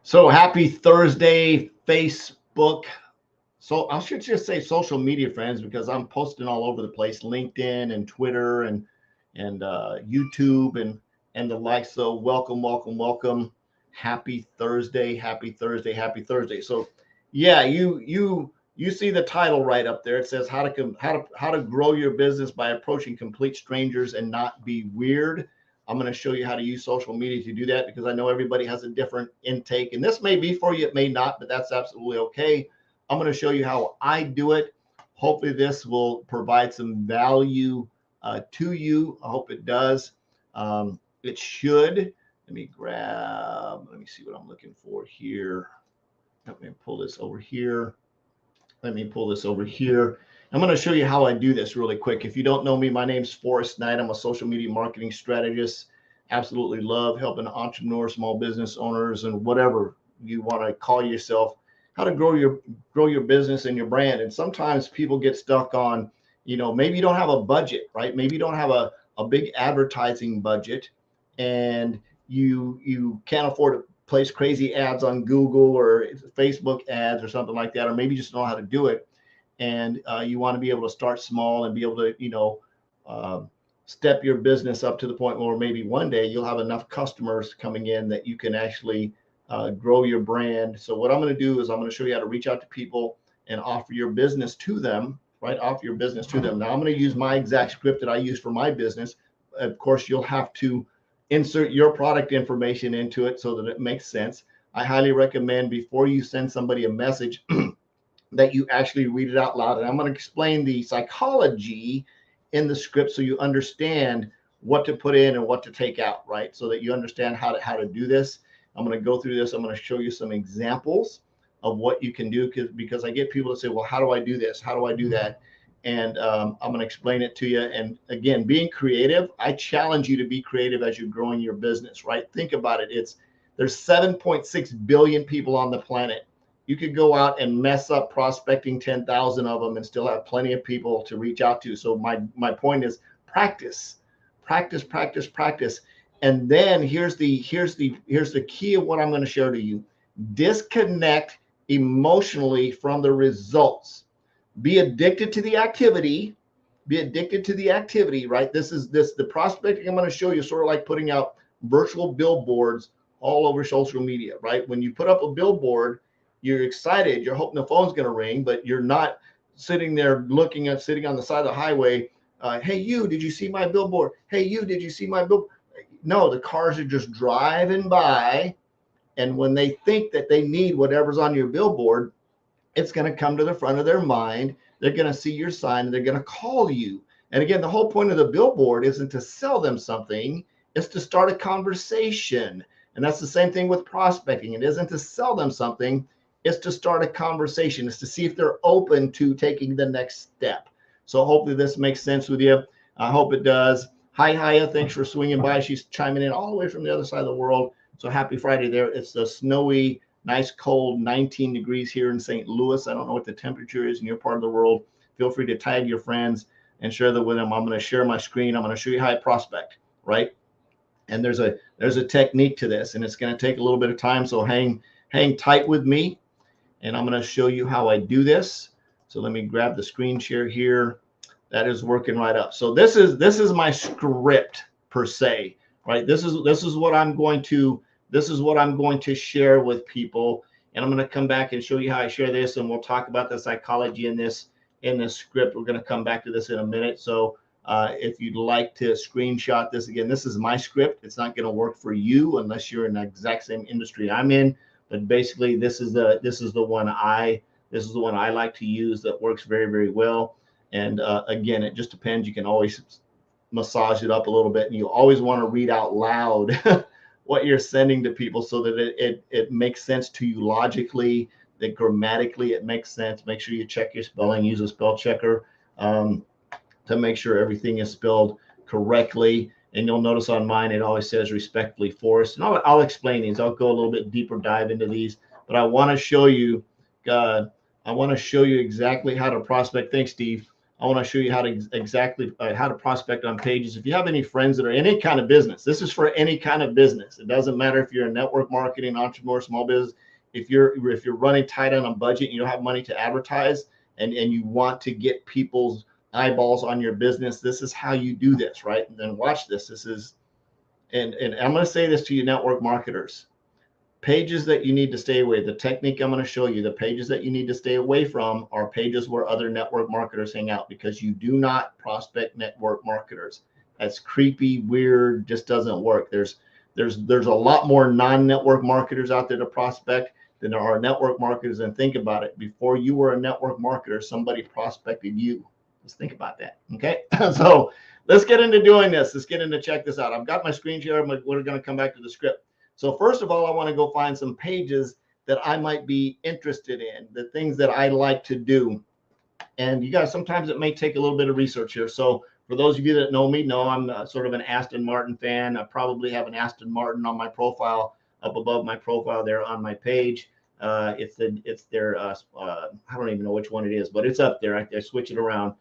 So happy Thursday, Facebook. So I should just say social media friends because I'm posting all over the place, LinkedIn and Twitter and YouTube and the like. So welcome, welcome, welcome. Happy Thursday, happy Thursday, happy Thursday. So yeah, you see the title right up there. It says how to grow your business by approaching complete strangers and not be weird. I'm going to show you how to use social media to do that because I know everybody has a different intake, and this may be for you, it may not, but that's absolutely okay. I'm going to show you how I do it. Hopefully, this will provide some value to you. I hope it does. It should. Let me see what I'm looking for here. Let me pull this over here. Let me pull this over here. I'm going to show you how I do this really quick. If you don't know me, my name's Forrest Knight. I'm a social media marketing strategist. Absolutely love helping entrepreneurs, small business owners, and whatever you want to call yourself, how to grow your business and your brand. And sometimes people get stuck on, maybe you don't have a budget, right? Maybe you don't have a big advertising budget, and you can't afford to place crazy ads on Google or Facebook ads or something like that, or maybe you just don't know how to do it, and you want to be able to start small and be able to, uh, step your business up to the point where maybe one day you'll have enough customers coming in that you can actually grow your brand. So what I'm going to do is I'm going to show you how to reach out to people and offer your business to them, right? Offer your business to them. Now I'm going to use my exact script that I use for my business. Of course, you'll have to insert your product information into it so that it makes sense. I highly recommend before you send somebody a message that you actually read it out loud. And I'm going to explain the psychology in the script so you understand what to put in and what to take out, right? So that you understand how to do this. I'm going to go through this. I'm going to show you some examples of what you can do because I get people to say, well, how do I do this? How do I do that? And I'm going to explain it to you. And again, being creative, I challenge you to be creative as you're growing your business, right? Think about it. There's 7.6 billion people on the planet. You could go out and mess up prospecting 10,000 of them and still have plenty of people to reach out to. So my point is practice, practice, practice, practice. And then here's the key of what I'm going to share to you. Disconnect emotionally from the results. Be addicted to the activity. Be addicted to the activity, right? The prospecting I'm going to show you sort of like putting out virtual billboards all over social media, right? When you put up a billboard, you're excited, you're hoping the phone's going to ring, but you're not sitting there sitting on the side of the highway. Hey, you, did you see my billboard? Hey, you, did you see my billboard? No, the cars are just driving by. And when they think that they need whatever's on your billboard, it's going to come to the front of their mind. They're going to see your sign and they're going to call you. And again, the whole point of the billboard isn't to sell them something, it's to start a conversation. And that's the same thing with prospecting. It isn't to sell them something, it's to start a conversation. It's to see if they're open to taking the next step. So hopefully this makes sense with you. I hope it does. Hi, Haya. Thanks for swinging by. She's chiming in all the way from the other side of the world. So happy Friday there. It's a snowy, nice, cold 19 degrees here in St. Louis. I don't know what the temperature is in your part of the world. Feel free to tag your friends and share that with them. I'm going to share my screen. I'm going to show you how I prospect, right? And there's a technique to this, and it's going to take a little bit of time. So hang tight with me. And I'm going to show you how I do this. So let me grab the screen share here. That is working right up. So this is my script per se, right? This is what I'm going to share with people. And I'm going to come back and show you how I share this, and we'll talk about the psychology in this script. We're going to come back to this in a minute. So if you'd like to screenshot this, again, this is my script. It's not going to work for you unless you're in the exact same industry I'm in. But basically, this is the one I like to use that works very, very well. And again, it just depends. You can always massage it up a little bit, and you always want to read out loud what you're sending to people so that it makes sense to you logically, that grammatically it makes sense. Make sure you check your spelling. Use a spell checker to make sure everything is spelled correctly. And you'll notice on mine, it always says respectfully Forrest. And I'll explain these. I'll go a little bit deeper dive into these. But I want to show you exactly how to prospect. Thanks, Steve. I want to show you how to exactly how to prospect on pages. If you have any friends that are in any kind of business, this is for any kind of business. It doesn't matter if you're a network marketing entrepreneur, small business. If you're running tight on a budget, and you don't have money to advertise, and you want to get people's eyeballs on your business, this is how you do this, right? And then watch this. This is, and I'm going to say this to you, network marketers. Pages that you need to stay away. The technique I'm going to show you, the pages that you need to stay away from are pages where other network marketers hang out, because you do not prospect network marketers. That's creepy, weird, just doesn't work. There's a lot more non-network marketers out there to prospect than there are network marketers. And think about it. Before you were a network marketer, somebody prospected you. Just think about that. Okay. So let's get into doing this. Let's get into check this out. I've got my screen share. We're going to come back to the script. So first of all, I want to go find some pages that I might be interested in, the things that I like to do. And you guys, sometimes it may take a little bit of research here. So for those of you that know me, know I'm sort of an Aston Martin fan. I probably have an Aston Martin on my profile, up above my profile there on my page. It's their I don't even know which one it is, but it's up there. I switch it around.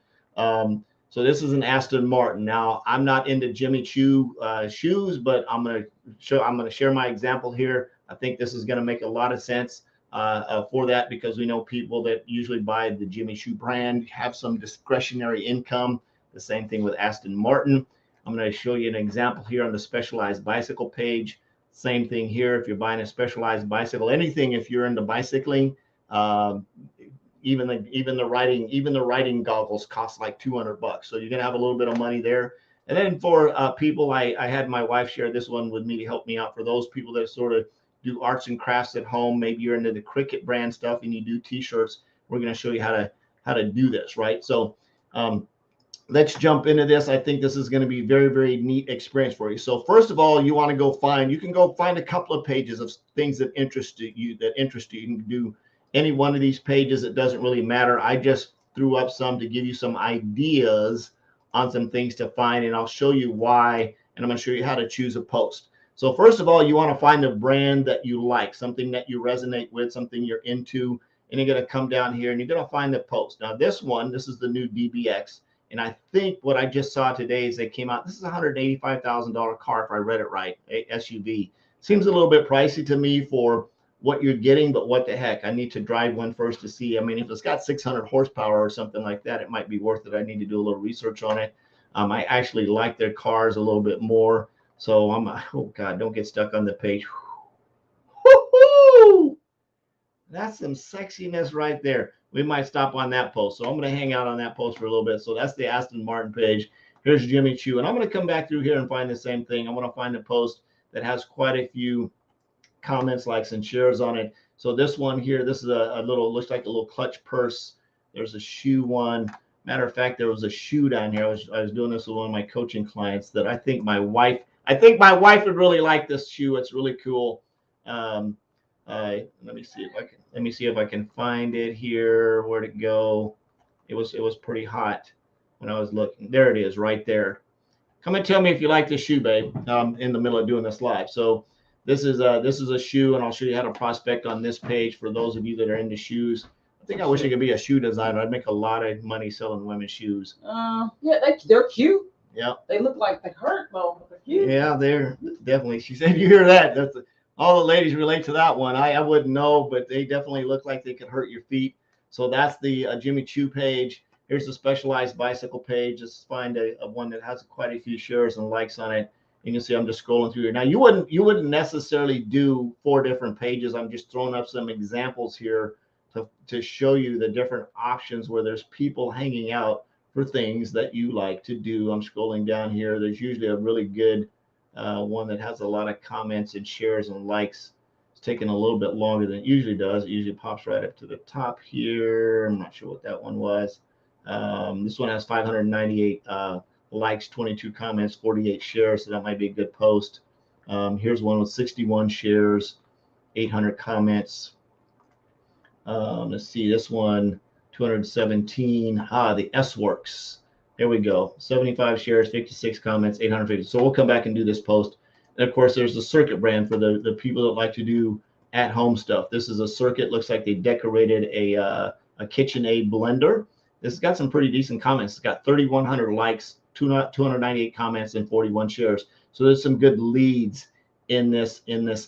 So this is an Aston Martin. Now, I'm not into Jimmy Choo shoes, but I'm going to share my example here. I think this is going to make a lot of sense for that, because we know people that usually buy the Jimmy Choo brand have some discretionary income. The same thing with Aston Martin. I'm going to show you an example here on the Specialized Bicycle page. Same thing here. If you're buying a Specialized bicycle, anything, if you're into bicycling, even the riding goggles cost like $200. So you're gonna have a little bit of money there. And then for people, I had my wife share this one with me to help me out. For those people that sort of do arts and crafts at home, maybe you're into the Cricut brand stuff and you do t-shirts, we're gonna show you how to do this, right? So let's jump into this. I think this is going to be very, very neat experience for you. So first of all, you can go find a couple of pages of things that interest you. You can do any one of these pages. It doesn't really matter. I just threw up some to give you some ideas on some things to find, and I'll show you why, and I'm going to show you how to choose a post. So first of all, you want to find a brand that you like, something that you resonate with, something you're into, and you're going to come down here and you're going to find the post. Now this is the new DBX. And I think what I just saw today is they came out. This is a $185,000 car, if I read it right, SUV. Seems a little bit pricey to me for what you're getting, but what the heck? I need to drive one first to see. I mean, if it's got 600 horsepower or something like that, it might be worth it. I need to do a little research on it. I actually like their cars a little bit more. So oh God, don't get stuck on the page. Woo-hoo! That's some sexiness right there. We might stop on that post. So I'm going to hang out on that post for a little bit. So that's the Aston Martin page. Here's Jimmy Choo. And I'm going to come back through here and find the same thing. I want to find a post that has quite a few comments, likes, and shares on it. So this one here, this is looks like a little clutch purse. There's a shoe one. Matter of fact, there was a shoe down here. I was doing this with one of my coaching clients that I think my wife would really like this shoe. It's really cool. Let me see if I can find it here. Where'd it go? It was pretty hot when I was looking. There it is, right there. Come and tell me if you like this shoe, babe. In the middle of doing this live. So this is a shoe, and I'll show you how to prospect on this page for those of you that are into shoes. I think I wish I could be a shoe designer. I'd make a lot of money selling women's shoes. Yeah, they're cute. Yeah. They look like they hurt, but they're cute. Yeah, they're definitely. She said, "You hear that? All the ladies relate to that one." I wouldn't know, but they definitely look like they could hurt your feet. So that's the Jimmy Choo page. Here's the Specialized Bicycle page. Just find a one that has quite a few shares and likes on it. You can see I'm just scrolling through here. Now you wouldn't necessarily do 4 different pages. I'm just throwing up some examples here to show you the different options where there's people hanging out for things that you like to do. I'm scrolling down here. There's usually a really good one that has a lot of comments and shares and likes. It's taking a little bit longer than it usually does. It usually pops right up to the top here. I'm not sure what that one was. This one has 598 likes, 22 comments, 48 shares. So that might be a good post. Here's one with 61 shares, 800 comments. Let's see, this one, 217. The S-Works. There we go. 75 shares, 56 comments, 850. So we'll come back and do this post. And of course, there's the Circuit brand for the people that like to do at-home stuff. This is a Circuit. Looks like they decorated a KitchenAid blender This has got some pretty decent comments. It's got 3,100 likes, 298 comments, and 41 shares. So there's some good leads in this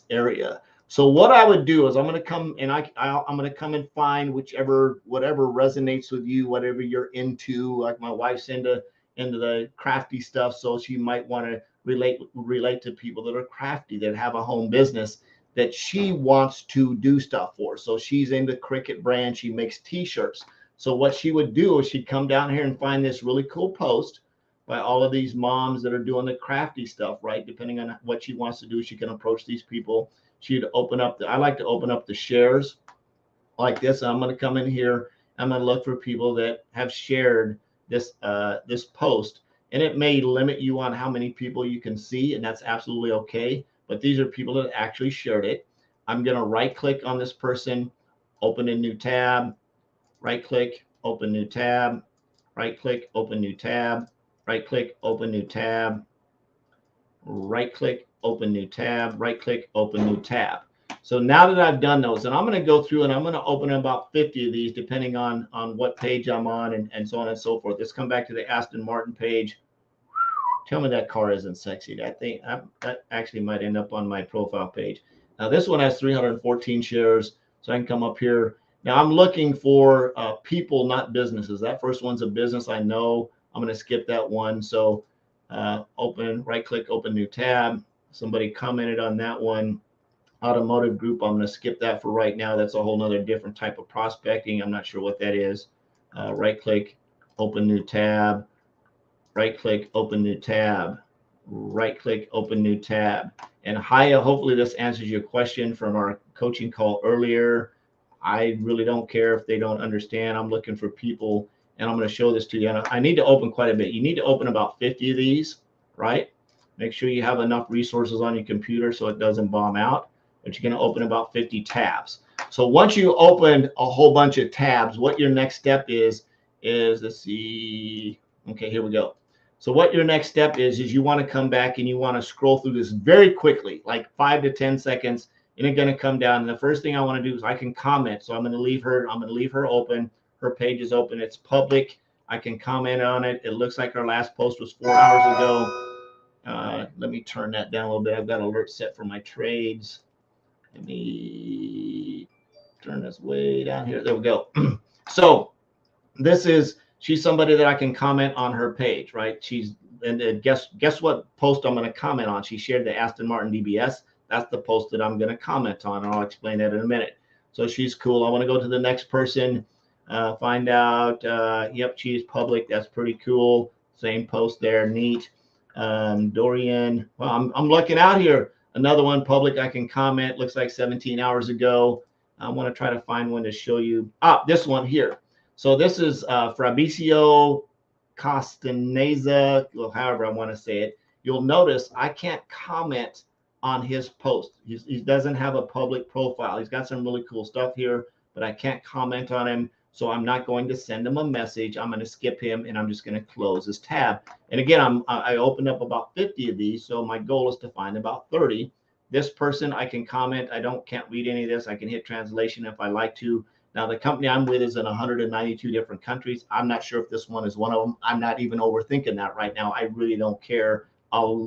area. So what I would do is I'm going to come and I'm going to come and find whatever resonates with you, whatever you're into. Like my wife's into the crafty stuff, so she might want to relate to people that are crafty, that have a home business that she wants to do stuff for. So she's into Cricut brand. She makes t-shirts. So what she would do is she'd come down here and find this really cool post by all of these moms that are doing the crafty stuff, right? Depending on what she wants to do, she can approach these people. She'd open up I like to open up the shares like this. I'm going to come in here. I'm going to look for people that have shared this post, and it may limit you on how many people you can see, and that's absolutely okay. But these are people that actually shared it. I'm going to right click on this person, open a new tab, right click, open new tab, right click, open new tab, right click, open new tab, right click, open new tab, right click, open new tab. So now that I've done those, and I'm going to go through and I'm going to open about 50 of these depending on what page I'm on and so on and so forth. Let's come back to the Aston Martin page. Tell me that car isn't sexy. That actually might end up on my profile page. Now this one has 314 shares, so I can come up here. Now I'm looking for people, not businesses. That first one's a business, I know. I'm going to skip that one. So open, right click, open new tab. Somebody commented on that one. Automotive group, I'm going to skip that for right now. That's a whole nother different type of prospecting. I'm not sure what that is. Right click, open new tab. Right click, open new tab, right click, open new tab. And Haya, hopefully this answers your question from our coaching call earlier. I really don't care if they don't understand. I'm looking for people, and I'm going to show this to you. And I need to open quite a bit. You need to open about 50 of these, right? Make sure you have enough resources on your computer so it doesn't bomb out. But you're going to open about 50 tabs. So once you open a whole bunch of tabs, what your next step is let's see. Okay, here we go. So what your next step is you want to come back and you want to scroll through this very quickly, like 5 to 10 seconds, and it's going to come down. And the first thing I want to do is I can comment. So I'm going to leave her open. Her page is open. It's public. I can comment on it. It looks like our last post was 4 hours ago. Let me turn that down a little bit. I've got alerts set for my trades. Let me turn this way down here. There we go. So she's somebody that I can comment on her page, right? And guess what post I'm going to comment on? She shared the Aston Martin DBS. That's the post that I'm going to comment on, and I'll explain that in a minute. So she's cool. I want to go to the next person, find out. Yep, she's public. That's pretty cool. Same post there, neat. Dorian. Well, I'm looking out here. Another one public. I can comment. Looks like 17 hours ago. I want to try to find one to show you. This one here. So this is Fabricio Castaneza, well, however I want to say it. You'll notice I can't comment on his post. He doesn't have a public profile. He's got some really cool stuff here, but I can't comment on him. So I'm not going to send him a message. I'm going to skip him, and I'm just going to close this tab. And again, I opened up about 50 of these, so my goal is to find about 30. This person, I can comment. Can't read any of this. I can hit translation if I like to. Now, the company I'm with is in 192 different countries. I'm not sure if this one is one of them. I'm not even overthinking that right now. I really don't care. I'll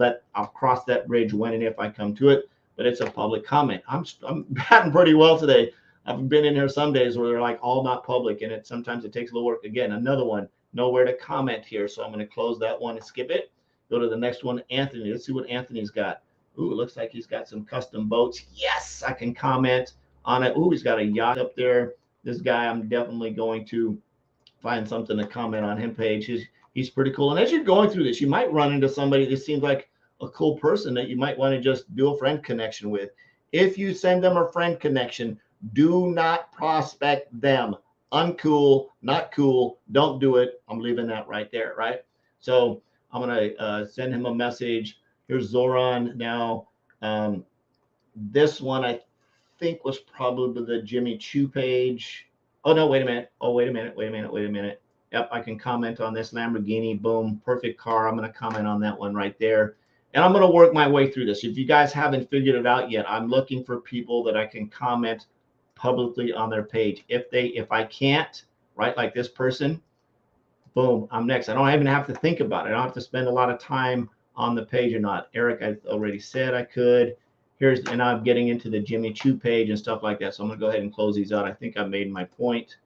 cross that bridge when and if I come to it, but it's a public comment. I'm batting pretty well today. I've been in here some days where they're like all not public, and sometimes it takes a little work. Again, another one, nowhere to comment here. So I'm going to close that one and skip it. Go to the next one, Anthony. Let's see what Anthony's got. Ooh, it looks like he's got some custom boats. Yes, I can comment on it. Ooh, he's got a yacht up there. This guy, I'm definitely going to find something to comment on him page. He's pretty cool. And as you're going through this, you might run into somebody that seems like a cool person that you might want to just do a friend connection with. If you send them a friend connection, do not prospect them. Uncool, not cool. Don't do it. I'm leaving that right there, right? So I'm going to send him a message. Here's Zoran. Now, this one I think was probably the Jimmy Choo page. Oh, no, wait a minute. Yep, I can comment on this Lamborghini. Boom, perfect car. I'm going to comment on that one right there. And I'm going to work my way through this. If you guys haven't figured it out yet, I'm looking for people that I can comment publicly on their page. If I can't, right, like this person, Boom, I'm next. I don't even have to think about it. I don't have to spend a lot of time on the page or not. Eric, I already said I could. And I'm getting into the Jimmy Choo page and stuff like that. So I'm going to go ahead and close these out. I think I made my point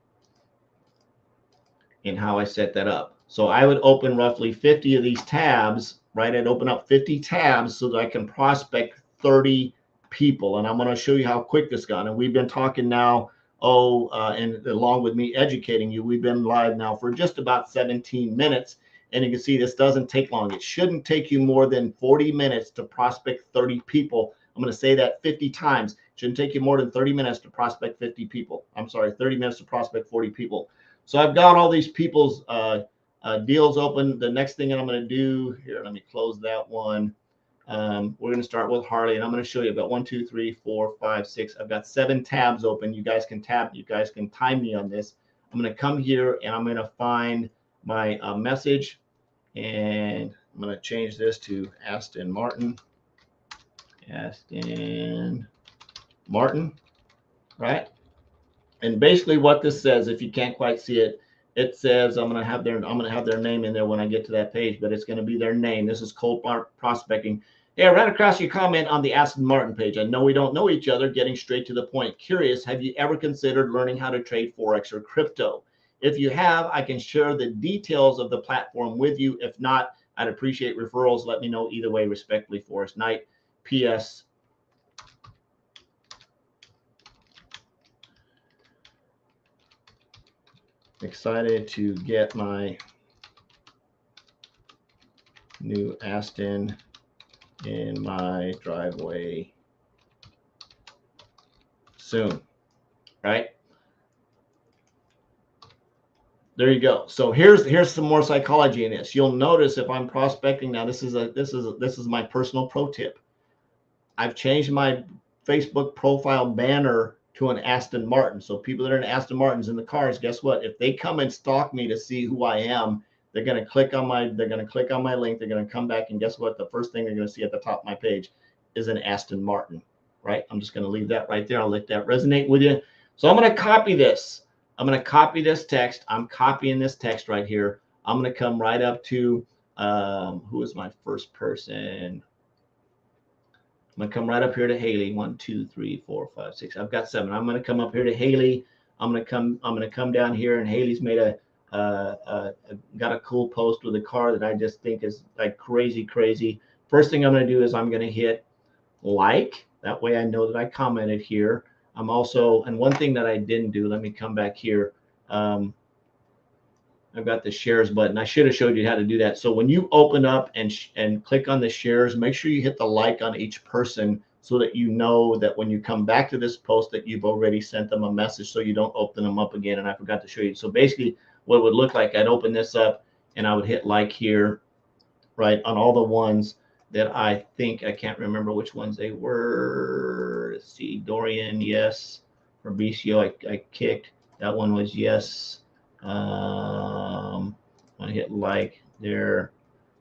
in how I set that up. So I would open roughly 50 of these tabs, right? I'd open up 50 tabs so that I can prospect 30 people. And I'm going to show you how quick this got. And we've been talking now, and along with me educating you, we've been live now for just about 17 minutes. And you can see this doesn't take long. It shouldn't take you more than 40 minutes to prospect 30 people. I'm going to say that 50 times. It shouldn't take you more than 30 minutes to prospect 50 people. I'm sorry, 30 minutes to prospect 40 people. So I've got all these people's deals open. The next thing that I'm going to do here, let me close that one. We're going to start with Harley, and I'm going to show you about 1, 2, 3, 4, 5, 6. I've got 7 tabs open. You guys can time me on this. I'm going to come here and I'm going to find my message, and I'm going to change this to Aston Martin. Aston Martin, right? And basically what this says, if you can't quite see it, it says I'm going to have their name in there when I get to that page, but it's going to be their name. This is cold prospecting. Hey, I ran across your comment on the Aston Martin page. I know we don't know each other, getting straight to the point. Curious, have you ever considered learning how to trade Forex or crypto? If you have, I can share the details of the platform with you. If not, I'd appreciate referrals. Let me know either way. Respectfully, Forrest Knight. P.S. Excited to get my new Aston in my driveway soon, right? There you go. So here's some more psychology in this. You'll notice if I'm prospecting now, this is my personal pro tip. I've changed my Facebook profile banner to an Aston Martin. So people that are in Aston Martins in the cars, guess what? If they come and stalk me to see who I am, they're going to click on my link. They're going to come back, and guess what? The first thing they're going to see at the top of my page is an Aston Martin, right? I'm just going to leave that right there. I'll let that resonate with you. So I'm going to copy this. I'm going to copy this text. I'm copying this text right here. I'm going to come right up to who is my first person? I'm going to come right up here to Haley. 1, 2, 3, 4, 5, 6. I've got 7. I'm going to come up here to Haley. I'm going to come down here, and Haley's made got a cool post with a car that I just think is like crazy. First thing I'm going to do is I'm going to hit like. That way I know that I commented here. I'm also, and one thing that I didn't do, let me come back here. I've got the shares button. I should have showed you how to do that. So when you open up and click on the shares, make sure you hit the like on each person so that you know that when you come back to this post that you've already sent them a message, so you don't open them up again. And I forgot to show you. So basically what it would look like, I'd open this up and I would hit like here, right, on all the ones that I think, I can't remember which ones they were. Let's see, Dorian, yes. Fabricio, I kicked. That one was yes. I hit like there,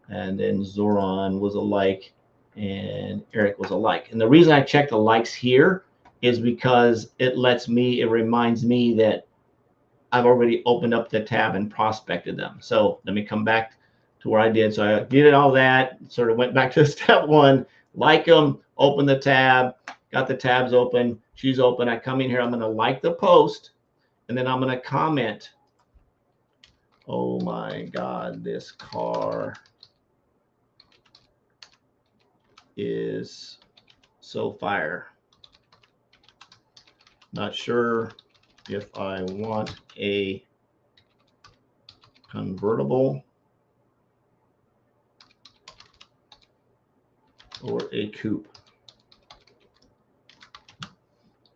and then Zoran was a like, and Eric was a like. And the reason I check the likes here is because it reminds me that I've already opened up the tab and prospected them. So let me come back to where I did. So I did all that, sort of went back to step 1, like them, open the tab, got the tabs open, she's open. I come in here, I'm going to like the post, and then I'm going to comment. Oh my God, this car is so fire. Not sure if I want a convertible or a coupe,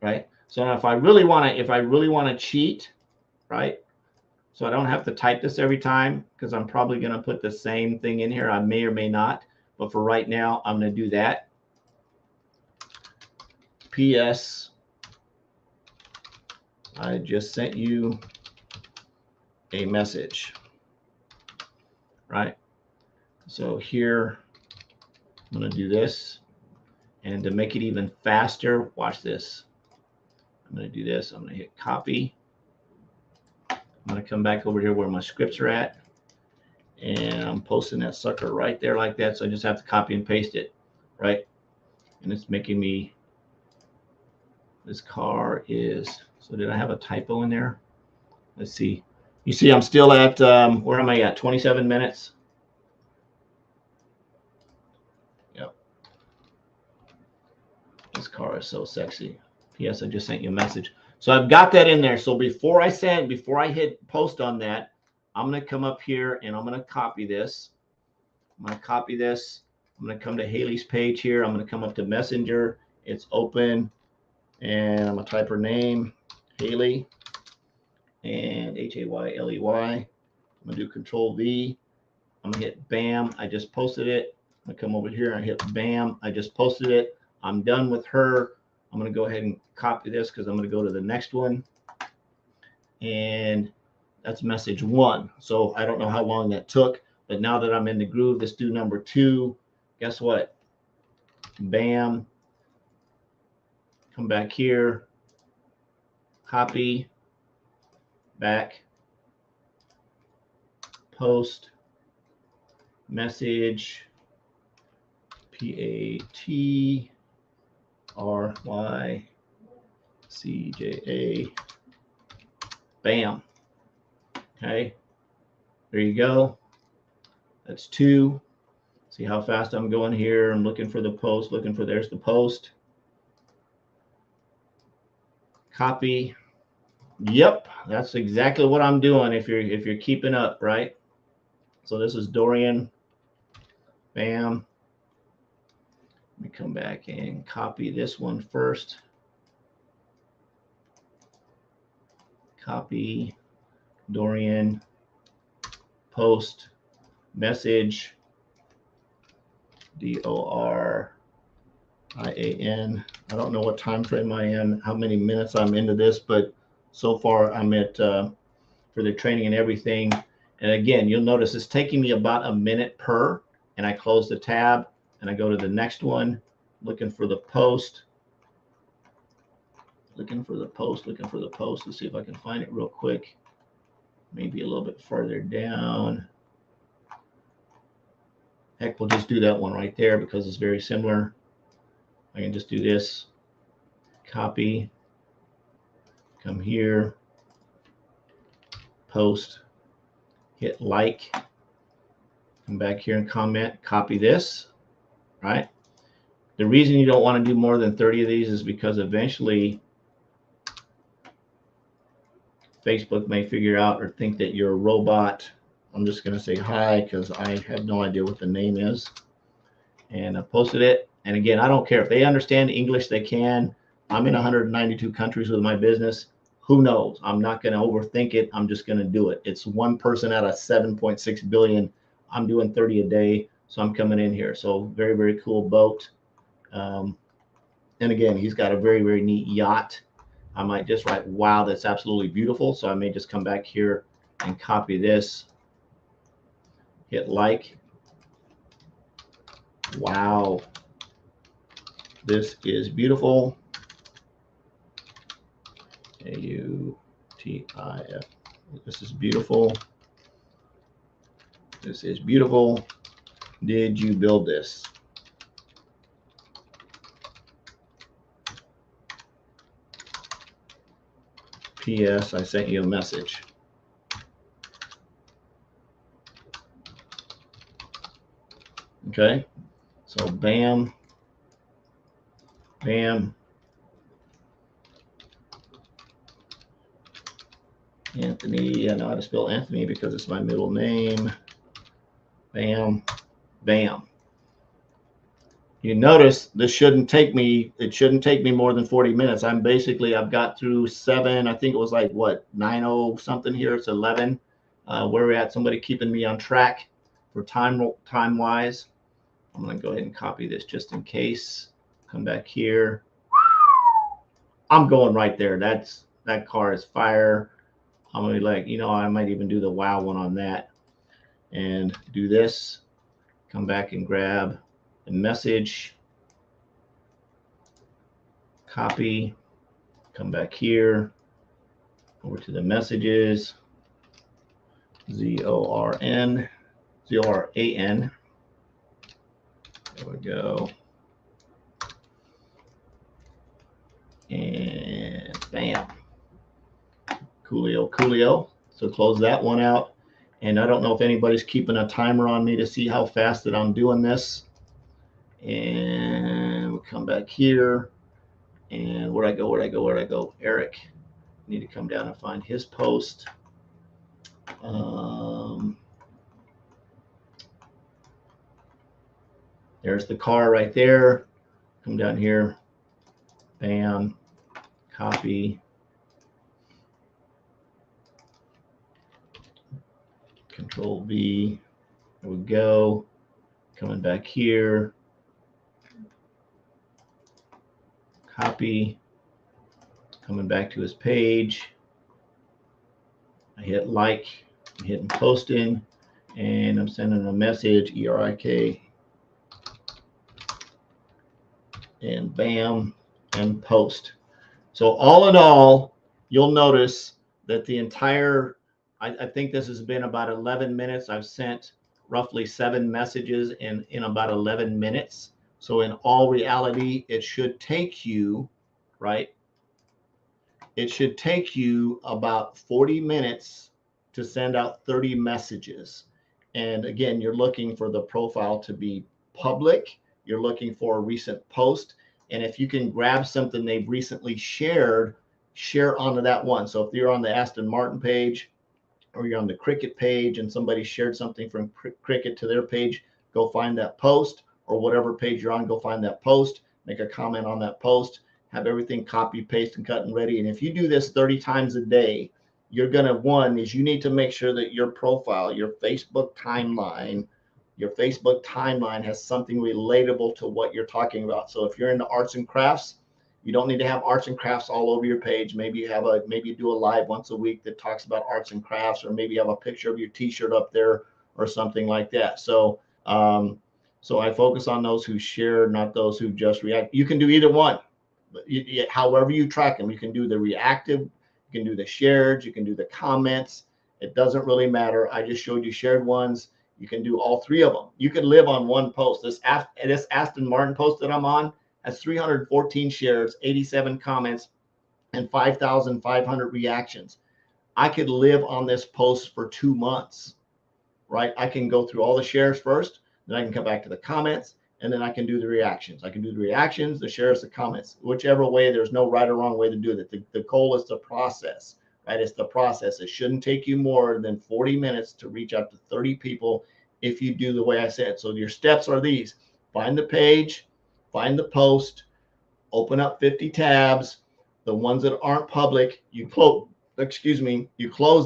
right? So now if I really want to cheat, right? So I don't have to type this every time, because I'm probably going to put the same thing in here. I may or may not, but for right now, I'm going to do that. P.S. I just sent you a message, right? So here, I'm going to do this. And to make it even faster, watch this. I'm going to do this. I'm going to hit copy. I'm going to come back over here where my scripts are at. And I'm posting that sucker right there like that. So I just have to copy and paste it, right? And it's making me, this car is, so did I have a typo in there? Let's see. You see, I'm still at, where am I at? 27 minutes. Yep. This car is so sexy. P.S. I just sent you a message. So I've got that in there. So before I hit post on that, I'm going to come up here and I'm going to copy this. I'm going to copy this. I'm going to come to Haley's page here. I'm going to come up to Messenger. It's open. And I'm going to type her name, Haley, and Hayley. I'm going to do Control V. I'm going to hit bam. I just posted it. I'm going to come over here and hit bam. I just posted it. I'm done with her. I'm going to go ahead and copy this because I'm going to go to the next one. And that's message 1. So I don't know how long that took, but now that I'm in the groove, let's do number 2. Guess what? Bam. Come back here. Copy. Back. Post. Message. PATRYCJA. Bam. Okay. There you go. That's 2. See how fast I'm going here. I'm looking for the post, there's the post. Copy. Yep, that's exactly what I'm doing if you're keeping up, right? So this is Dorian. Bam. Let me come back and copy this one first. Copy. Dorian. Post. Message. DORIAN. I don't know what time frame I am, how many minutes I'm into this, but so far I'm at for the training and everything. And again, you'll notice it's taking me about a minute per, and I close the tab and I go to the next one, looking for the post. Let's see if I can find it real quick. Maybe a little bit further down. Heck, we'll just do that one right there because it's very similar. I can just do this, copy, come here, post, hit like, come back here and comment, copy this, right? The reason you don't want to do more than 30 of these is because eventually Facebook may figure out or think that you're a robot. I'm just going to say hi because I have no idea what the name is. And I posted it. And again, I don't care if they understand English, they can. I'm in 192 countries with my business. Who knows? I'm not going to overthink it. I'm just going to do it. It's one person out of 7.6 billion. I'm doing 30 a day. So I'm coming in here. So very, very cool boat. And again, he's got a very, very neat yacht. I might just write, wow, that's absolutely beautiful. So I may just come back here and copy this. Hit like. Wow. This is beautiful. AUTIF. This is beautiful. This is beautiful. Did you build this? P.S. I sent you a message. Okay. So bam. Bam. Anthony, I know how to spell Anthony because it's my middle name. Bam, bam. You notice this shouldn't take me, it shouldn't take me more than 40 minutes. I've got through 7, I think it was like what, 9:00 something here, it's 11. Where we're at, somebody keeping me on track for time wise. I'm gonna go ahead and copy this just in case. Come back here. I'm going right there. That car is fire. I'm gonna be like, I might even do the wow one on that and do this. Come back and grab a message, copy, come back here, over to the messages, ZORN, Zoran. There we go. And bam. Coolio. So close that one out. And I don't know if anybody's keeping a timer on me to see how fast that I'm doing this. And we'll come back here. And where'd I go? Eric. Need to come down and find his post. There's the car right there. Come down here. Bam. Copy. Control V. There we go. Coming back here. Copy. Coming back to his page. I hit like. I'm hitting posting. And I'm sending a message. ERIK. And bam. And post. So all in all, you'll notice that the entire, I think this has been about 11 minutes. I've sent roughly 7 messages in about 11 minutes. So in all reality, it should take you, right? It should take you about 40 minutes to send out 30 messages. And again, you're looking for the profile to be public. You're looking for a recent post. And if you can grab something they've recently shared, share onto that one. So if you're on the Aston Martin page or you're on the Cricut page and somebody shared something from Cricut to their page, go find that post, or whatever page you're on, go find that post, make a comment on that post, have everything copy, paste, and cut and ready. And if you do this 30 times a day, you're going to, one is you need to make sure that your profile, your Facebook timeline has something relatable to what you're talking about. So if you're into arts and crafts, you don't need to have arts and crafts all over your page. Maybe you do a live once a week that talks about arts and crafts, or maybe you have a picture of your t-shirt up there or something like that. So so I focus on those who share, not those who just react. You can do either one, but however you track them. You can do the reactive, you can do the shared, you can do the comments. It doesn't really matter. I just showed you shared ones. You can do all 3 of them. You can live on one post. This Aston Martin post that I'm on has 314 shares, 87 comments, and 5,500 reactions. I could live on this post for 2 months, right? I can go through all the shares first, then I can come back to the comments, and then I can do the reactions. I can do the reactions, the shares, the comments. Whichever way, there's no right or wrong way to do it. The goal is the process. Right? It's the process. It shouldn't take you more than 40 minutes to reach out to 30 people if you do the way I said. So your steps are these: find the page, find the post, open up 50 tabs. The ones that aren't public, you close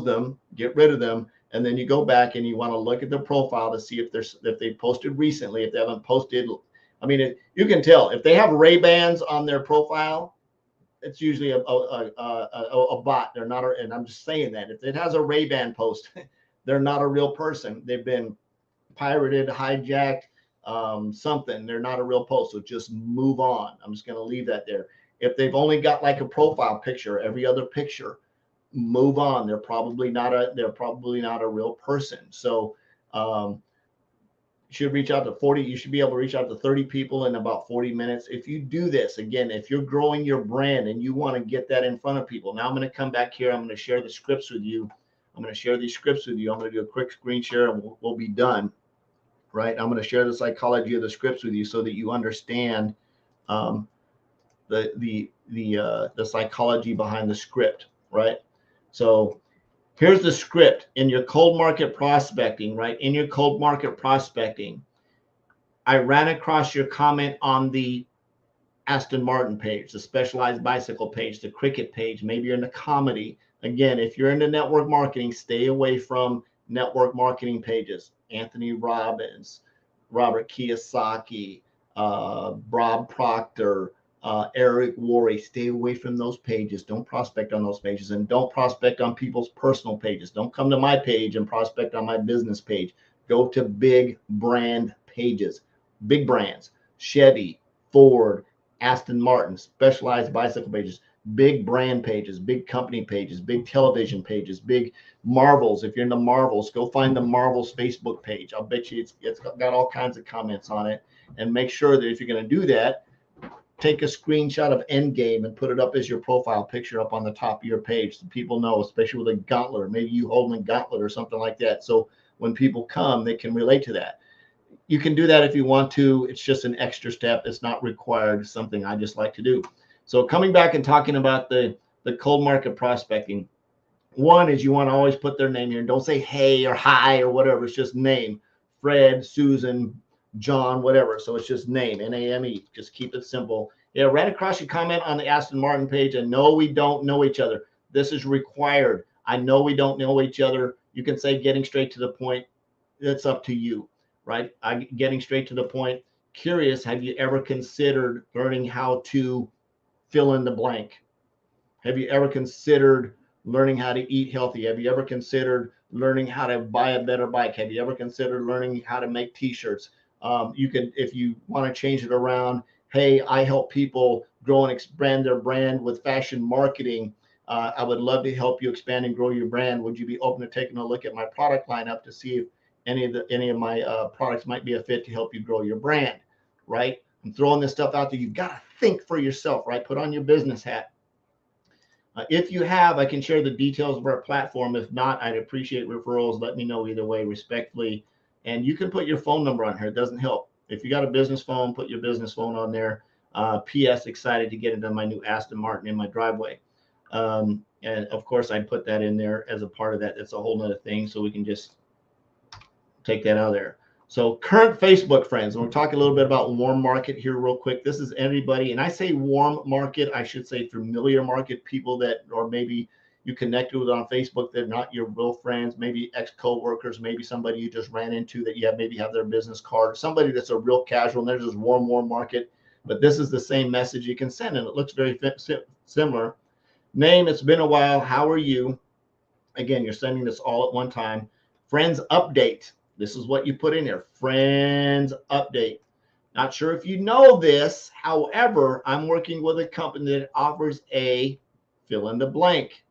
them, get rid of them, and then you go back and you want to look at their profile to see if they posted recently. If they haven't posted, I mean, you can tell if they have Ray-Bans on their profile. It's usually a bot. They're not, and I'm just saying that if it has a Ray-Ban post, they're not a real person. They've been pirated, hijacked, something. They're not a real post. So just move on. I'm just going to leave that there. If they've only got like a profile picture, every other picture, move on. They're probably not a real person. So should reach out to 40. You should be able to reach out to 30 people in about 40 minutes. If you do this, again, if you're growing your brand and you want to get that in front of people. Now I'm going to come back here. I'm going to share the scripts with you. I'm going to share these scripts with you. I'm going to do a quick screen share and we'll be done. Right. I'm going to share the psychology of the scripts with you so that you understand the psychology behind the script. Right. So here's the script in your cold market prospecting, right? In your cold market prospecting, I ran across your comment on the Aston Martin page, the Specialized Bicycle page, the Cricut page. Maybe you're into comedy. Again, if you're into network marketing, stay away from network marketing pages. Anthony Robbins, Robert Kiyosaki, Bob Proctor, Eric Worre. Stay away from those pages. Don't prospect on those pages, and don't prospect on people's personal pages. Don't come to my page and prospect on my business page. Go to big brand pages, big brands, Chevy, Ford, Aston Martin, specialized bicycle pages, big brand pages, big company pages, big television pages, big Marvels. If you're into Marvels, go find the Marvels Facebook page. I'll bet you it's got all kinds of comments on it. And make sure that if you're going to do that, take a screenshot of Endgame and put it up as your profile picture up on the top of your page so people know, especially with a gauntlet, or maybe you holding a gauntlet or something like that. So when people come, they can relate to that. You can do that if you want to. It's just an extra step. It's not required. It's something I just like to do. So coming back and talking about the cold market prospecting, one is you want to always put their name here. Don't say hey or hi or whatever. It's just name. Fred, Susan, John, whatever. So it's just name, Name. Just keep it simple. Yeah, ran across your comment on the Aston Martin page, and no, we don't know each other. This is required. I know we don't know each other. You can say getting straight to the point. That's up to you, right? Getting straight to the point. Curious, have you ever considered learning how to fill in the blank? Have you ever considered learning how to eat healthy? Have you ever considered learning how to buy a better bike? Have you ever considered learning how to make t-shirts? You can, if you want to change it around, hey, I help people grow and expand their brand with fashion marketing. I would love to help you expand and grow your brand. Would you be open to taking a look at my product lineup to see if any of my products might be a fit to help you grow your brand, right? I'm throwing this stuff out there. You've got to think for yourself, right? Put on your business hat. If you have, I can share the details of our platform. If not, I'd appreciate referrals. Let me know either way, respectfully. And you can put your phone number on here. It doesn't help. If you got a business phone, put your business phone on there. P.S. Excited to get into my new Aston Martin in my driveway. And of course, I'd put that in there as a part of that. That's a whole nother thing. So we can just take that out of there. So current Facebook friends, and we'll talk a little bit about warm market here real quick. This is everybody. And I say warm market, I should say familiar market, people that, or maybe you connected with on Facebook that are not your real friends, maybe ex-coworkers, maybe somebody you just ran into that you have, maybe have their business card, somebody that's a real casual, and there's this warm market. But this is the same message you can send, and it looks very similar. Name, it's been a while. How are you? Again, you're sending this all at one time. Friends update. This is what you put in here. Friends update. Not sure if you know this. However, I'm working with a company that offers a fill in the blank.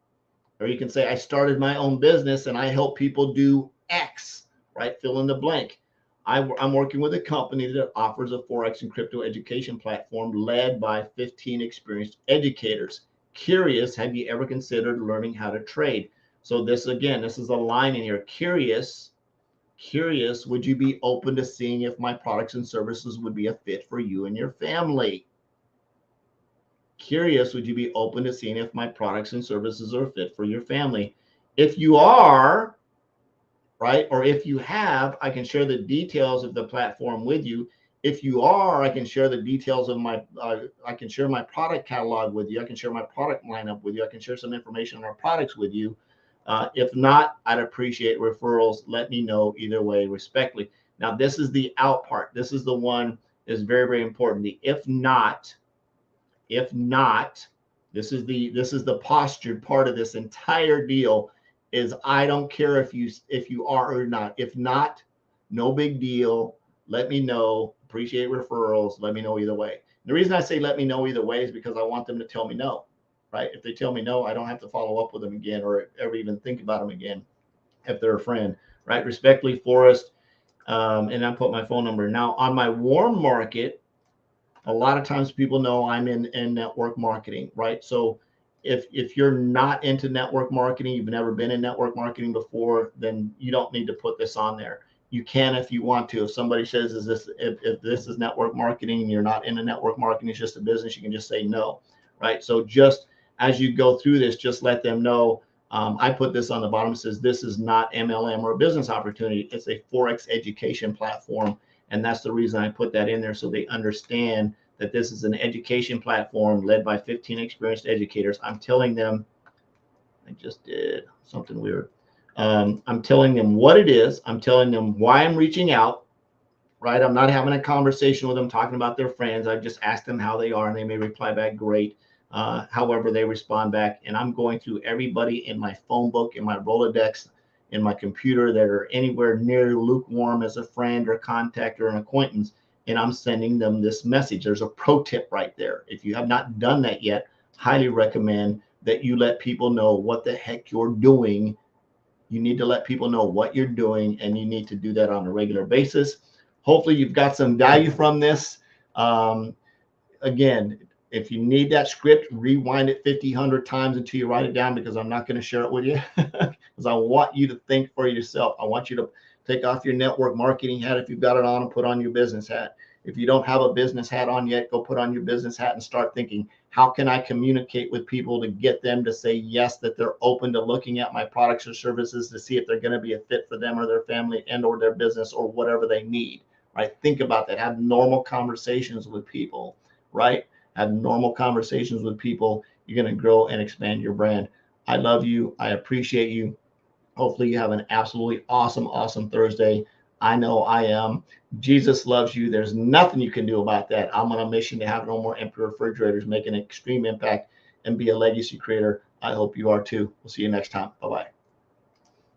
Or you can say, I started my own business and I help people do X, right? Fill in the blank. I'm working with a company that offers a Forex and crypto education platform led by 15 experienced educators. Curious, have you ever considered learning how to trade? So this, again, this is a line in here. Curious, would you be open to seeing if my products and services would be a fit for you and your family? Curious, would you be open to seeing if my products and services are a fit for your family? If you are, right, or if you have, I can share the details of the platform with you. If you are, I can share the details of my, I can share my product catalog with you. I can share my product lineup with you. I can share some information on our products with you. If not, I'd appreciate referrals. Let me know either way, respectfully. Now, this is the out part. This is the one that's very, very important. The if not, this is the postured part of this entire deal. Is I don't care if you are or not. If not, no big deal. Let me know. Appreciate referrals. Let me know either way. The reason I say let me know either way is because I want them to tell me no. Right? If they tell me no, I don't have to follow up with them again or ever even think about them again if they're a friend, right? Respectfully, Forrest, and I put my phone number. Now, on my warm market, a lot of times people know I'm in network marketing, right? So if you're not into network marketing, you've never been in network marketing before, then you don't need to put this on there. You can if you want to. If somebody says, if this is network marketing and you're not into network marketing, it's just a business, you can just say no, right? So just as you go through this, just let them know. I put this on the bottom. It says this is not MLM or a business opportunity. It's a Forex education platform. And that's the reason I put that in there, so they understand that this is an education platform led by 15 experienced educators. I'm telling them, I just did something weird. I'm telling them what it is. I'm telling them why I'm reaching out, right? I'm not having a conversation with them talking about their friends. I just asked them how they are, and they may reply back, great. However they respond back, and I'm going through everybody in my phone book, in my Rolodex, in my computer that are anywhere near lukewarm as a friend or contact or an acquaintance, and I'm sending them this message. There's a pro tip right there. If you have not done that yet, highly recommend that you let people know what the heck you're doing. You need to let people know what you're doing, and you need to do that on a regular basis. Hopefully you've got some value from this. Again, if you need that script, rewind it 50, 100 times until you write it down, because I'm not going to share it with you because I want you to think for yourself. I want you to take off your network marketing hat if you've got it on, and put on your business hat. If you don't have a business hat on yet, go put on your business hat and start thinking, how can I communicate with people to get them to say yes, that they're open to looking at my products or services to see if they're going to be a fit for them or their family and or their business or whatever they need, right? Think about that. Have normal conversations with people, right? Have normal conversations with people. You're going to grow and expand your brand. I love you. I appreciate you. Hopefully you have an absolutely awesome Thursday. I know I am. Jesus loves you. There's nothing you can do about that. I'm on a mission to have no more empty refrigerators, make an extreme impact, and be a legacy creator. I hope you are too. We'll see you next time. Bye-bye.